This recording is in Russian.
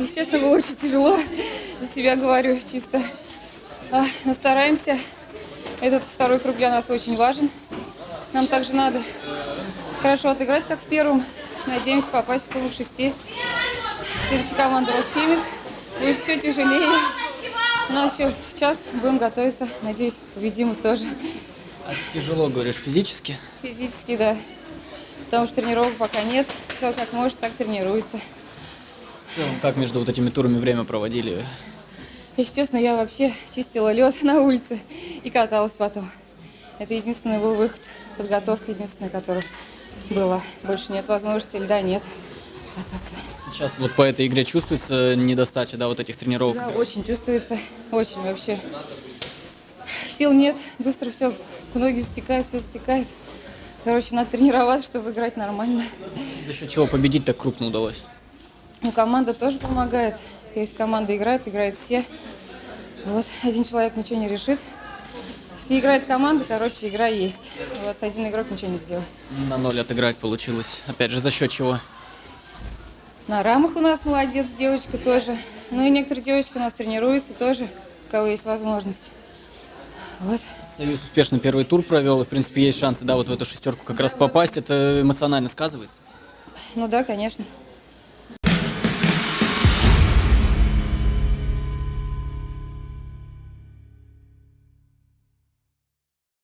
естественно, было очень тяжело. За себя говорю чисто. Но стараемся. Этот второй круг для нас очень важен. Нам также надо хорошо отыграть, как в первом. Надеемся попасть в круг 6. Следующая команда «Росхимик». Будет все тяжелее. У нас еще час, будем готовиться. Надеюсь, победим их тоже. А тяжело, говоришь, физически? Физически, да. Потому что тренировок пока нет. Кто как может, так тренируется. В целом, как между вот этими турами время проводили? Если честно, я вообще чистила лед на улице и каталась потом. Это единственный был выход. Подготовка единственная, которая была. Больше нет возможности, льда нет кататься. Сейчас вот по этой игре чувствуется недостача, да, вот этих тренировок? Да, очень чувствуется. Очень вообще. Сил нет, быстро все, ноги стекают, все стекает. Короче, надо тренироваться, чтобы играть нормально. За счет чего победить так крупно удалось? Ну, команда тоже помогает. Если команда играет все. Вот, один человек ничего не решит. Если играет команда, короче, игра есть. Вот, один игрок ничего не сделает. На 0 отыграть получилось. Опять же, за счет чего? На рамах у нас молодец, девочка тоже. Ну и некоторые девочки у нас тренируются тоже, у кого есть возможность. Вот. Союз успешно первый тур провел, и, в принципе, есть шансы, да, вот в эту шестерку как раз попасть. Это эмоционально сказывается? Ну да, конечно.